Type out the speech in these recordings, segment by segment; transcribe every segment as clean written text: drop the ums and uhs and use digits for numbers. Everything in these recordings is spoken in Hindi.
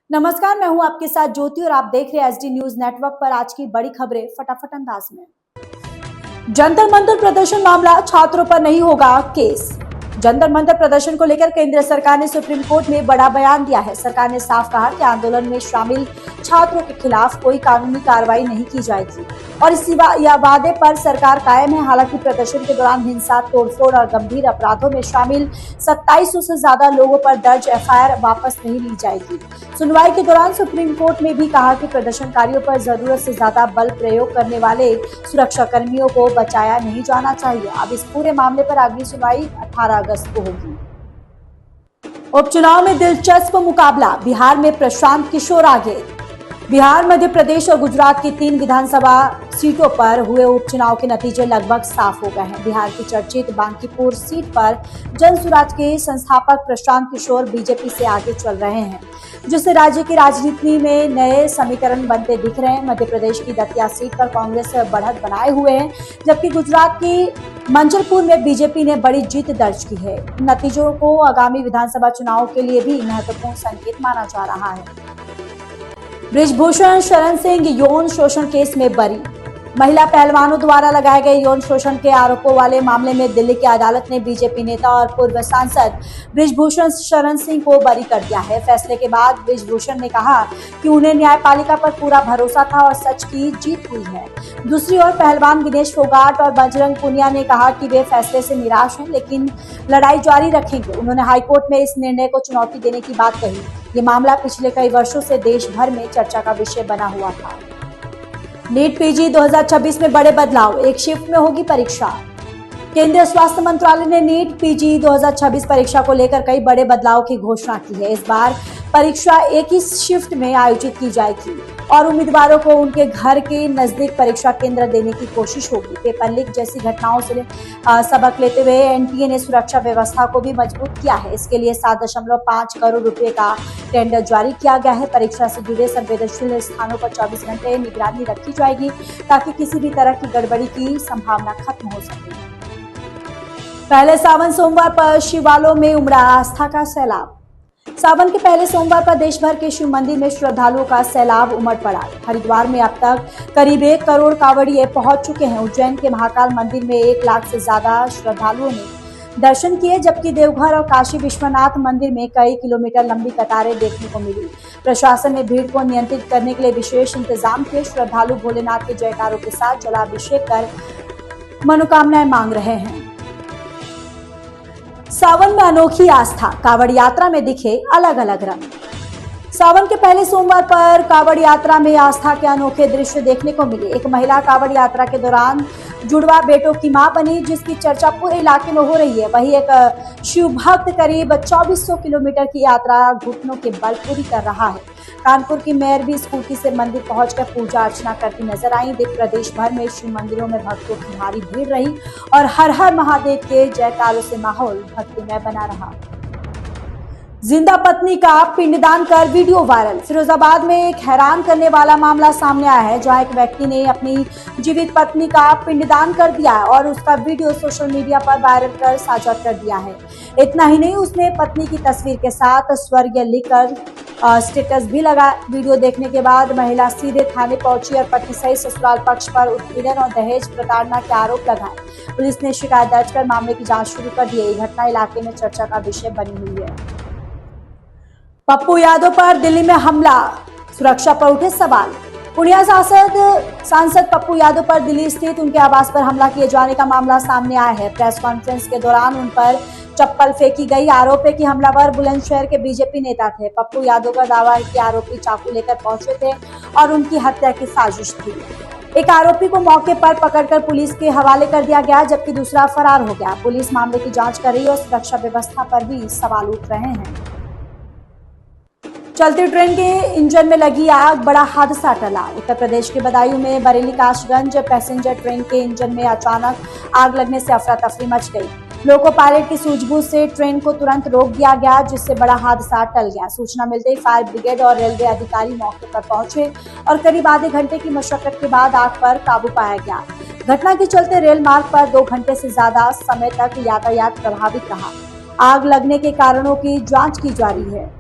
नमस्कार, मैं हूं आपके साथ ज्योति और आप देख रहे हैं एसडी न्यूज नेटवर्क पर। आज की बड़ी खबरें फटाफट अंदाज में। जंतर मंतर प्रदर्शन मामला, छात्रों पर नहीं होगा केस। जंतर मंतर प्रदर्शन को लेकर केंद्र सरकार ने सुप्रीम कोर्ट में बड़ा बयान दिया है। सरकार ने साफ कहा कि आंदोलन में शामिल छात्रों के खिलाफ कोई कानूनी कार्रवाई नहीं की जाएगी और इस वादे पर सरकार कायम है। हालांकि प्रदर्शन के दौरान हिंसा, तोड़फोड़ और गंभीर अपराधों में शामिल 2700 से ज्यादा लोगों पर दर्ज एफआईआर वापस नहीं ली जाएगी। सुनवाई के दौरान सुप्रीम कोर्ट ने भी कहा कि प्रदर्शनकारियों पर जरूरत से ज्यादा बल प्रयोग करने वाले सुरक्षा कर्मियों को बचाया नहीं जाना चाहिए। अब इस पूरे मामले पर अगली सुनवाई 18 अगस्त को होगी। उपचुनाव में दिलचस्प मुकाबला, बिहार में प्रशांत किशोर आगे। बिहार, मध्य प्रदेश और गुजरात की 3 विधानसभा सीटों पर हुए उपचुनाव के नतीजे लगभग साफ हो गए हैं। बिहार की चर्चित बांकीपुर सीट पर जनसुराज के संस्थापक प्रशांत किशोर बीजेपी से आगे चल रहे हैं, जिससे राज्य की राजनीति में नए समीकरण बनते दिख रहे हैं। मध्य प्रदेश की दतिया सीट पर कांग्रेस बढ़त बनाए हुए है, जबकि गुजरात की मंजलपुर में बीजेपी ने बड़ी जीत दर्ज की है। नतीजों को आगामी विधानसभा चुनाव के लिए भी महत्वपूर्ण संकेत माना जा रहा है। बृजभूषण शरण सिंह यौन शोषण केस में बरी। महिला पहलवानों द्वारा लगाए गए यौन शोषण के आरोपों वाले मामले में दिल्ली की अदालत ने बीजेपी नेता और पूर्व सांसद बृजभूषण शरण सिंह को बरी कर दिया है। फैसले के बाद बृजभूषण ने कहा कि उन्हें न्यायपालिका पर पूरा भरोसा था और सच की जीत हुई है। दूसरी ओर पहलवान विनेश फोगाट और बजरंग पुनिया ने कहा कि वे फैसले से निराश हैं, लेकिन लड़ाई जारी रखेंगे। उन्होंने हाईकोर्ट में इस निर्णय को चुनौती देने की बात कही। ये मामला पिछले कई वर्षों से देश भर में चर्चा का विषय बना हुआ था। नीट पीजी 2026 में बड़े बदलाव, एक शिफ्ट में होगी परीक्षा। केंद्रीय स्वास्थ्य मंत्रालय ने नीट पीजी 2026 परीक्षा को लेकर कई बड़े बदलाव की घोषणा की है। इस बार परीक्षा एक ही शिफ्ट में आयोजित की जाएगी और उम्मीदवारों को उनके घर के नजदीक परीक्षा केंद्र देने की कोशिश होगी। पेपर लीक जैसी घटनाओं से सबक लेते हुए एनटीए ने सुरक्षा व्यवस्था को भी मजबूत किया है। इसके लिए 7.5 करोड़ रुपए का टेंडर जारी किया गया है। परीक्षा से जुड़े संवेदनशील स्थानों पर 24 घंटे निगरानी रखी जाएगी ताकि किसी भी तरह की गड़बड़ी की संभावना खत्म हो सके। पहले सावन सोमवार पर शिवालयों में उमड़ा आस्था का सैलाब। सावन के पहले सोमवार पर देश भर के शिव मंदिर में श्रद्धालुओं का सैलाब उमड़ पड़ा। हरिद्वार में अब तक करीब 1 करोड़ कांवड़िए पहुंच चुके हैं। उज्जैन के महाकाल मंदिर में 1 लाख से ज्यादा श्रद्धालुओं ने दर्शन किए, जबकि देवघर और काशी विश्वनाथ मंदिर में कई किलोमीटर लंबी कतारें देखने को मिली। प्रशासन ने भीड़ को नियंत्रित करने के लिए विशेष इंतजाम किए। श्रद्धालु भोलेनाथ के जयकारों के साथ जलाभिषेक कर मनोकामनाएं मांग रहे हैं। सावन में अनोखी आस्था, कांवड़ यात्रा में दिखे अलग अलग रंग। सावन के पहले सोमवार पर कांवड़ यात्रा में आस्था के अनोखे दृश्य देखने को मिले। एक महिला कांवड़ यात्रा के दौरान जुड़वा बेटों की मां बनी, जिसकी चर्चा पूरे इलाके में हो रही है। वहीं एक शिव भक्त करीब 2400 किलोमीटर की यात्रा घुटनों के बल पूरी कर रहा है। कानपुर की मेयर भी स्कूटी से मंदिर पहुंचकर पूजा अर्चना करती नजर आई। प्रदेश भर में शिव मंदिरों में भक्तों की भारी भीड़ रही और हर हर महादेव के जयकारों से माहौल भक्तिमय बना रहा। जिंदा पत्नी का पिंडदान कर वीडियो वायरल। फिरोजाबाद में एक हैरान करने वाला मामला सामने आया है, जहां एक व्यक्ति ने अपनी जीवित पत्नी का पिंडदान कर दिया है और उसका वीडियो सोशल मीडिया पर वायरल कर साझा कर दिया है। इतना ही नहीं, उसने पत्नी की तस्वीर के साथ स्वर्गीय लिखकर स्टेटस भी लगा। वीडियो देखने के बाद महिला सीधे थाने पहुंची और पति सहित ससुराल पक्ष पर उत्पीड़न और दहेज प्रताड़ना के आरोप लगाए। पुलिस ने शिकायत दर्ज कर मामले की जांच शुरू कर दी है। ये घटना इलाके में चर्चा का विषय बनी हुई है। पप्पू यादव पर दिल्ली में हमला, सुरक्षा पर उठे सवाल। पुनिया सांसद पप्पू यादव पर दिल्ली स्थित उनके आवास पर हमला किए जाने का मामला सामने आया है। प्रेस कॉन्फ्रेंस के दौरान उन पर चप्पल फेंकी गई। आरोप है कि हमलावर बुलंदशहर के बीजेपी नेता थे। पप्पू यादव का दावा है कि आरोपी चाकू लेकर पहुंचे थे और उनकी हत्या की साजिश थी। एक आरोपी को मौके पर पकड़कर पुलिस के हवाले कर दिया गया, जबकि दूसरा फरार हो गया। पुलिस मामले की जांच कर रही है और सुरक्षा व्यवस्था पर भी सवाल उठ रहे हैं। चलती ट्रेन के इंजन में लगी आग, बड़ा हादसा टला। उत्तर प्रदेश के बदायूं में बरेली कासगंज पैसेंजर ट्रेन के इंजन में अचानक आग लगने से अफरा तफरी मच गई। लोको पायलट की सूझबूझ से ट्रेन को तुरंत रोक दिया गया, जिससे बड़ा हादसा टल गया। सूचना मिलते ही फायर ब्रिगेड और रेलवे अधिकारी मौके पर पहुंचे और करीब आधे घंटे की मशक्कत के बाद आग पर काबू पाया गया। घटना के चलते रेल मार्ग पर 2 घंटे से ज्यादा समय तक यातायात प्रभावित रहा। आग लगने के कारणों की जांच की जा रही है।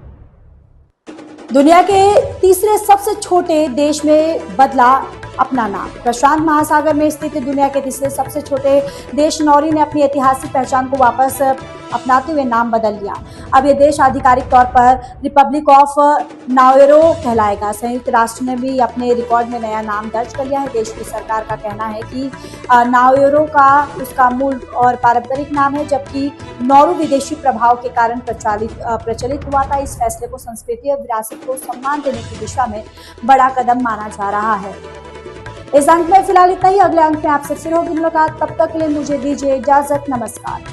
दुनिया के तीसरे सबसे छोटे देश में बदला अपना नाम। प्रशांत महासागर में स्थित दुनिया के तीसरे सबसे छोटे देश नॉर्वे ने अपनी ऐतिहासिक पहचान को वापस अपनाते हुए नाम बदल लिया। अब ये देश आधिकारिक तौर पर रिपब्लिक ऑफ नाउरो कहलाएगा। संयुक्त राष्ट्र ने भी अपने रिकॉर्ड में नया नाम दर्ज कर लिया है। देश की सरकार का कहना है कि नाउरो का उसका मूल और पारंपरिक नाम है, जबकि नॉरू विदेशी प्रभाव के कारण प्रचलित हुआ था। इस फैसले को संस्कृति और विरासत को सम्मान देने की दिशा में बड़ा कदम माना जा रहा है। इस अंक में फिलहाल इतना ही। अगले अंक में आपसे फिर होगी मुलाकात। तब तक के लिए मुझे दीजिए इजाजत। नमस्कार।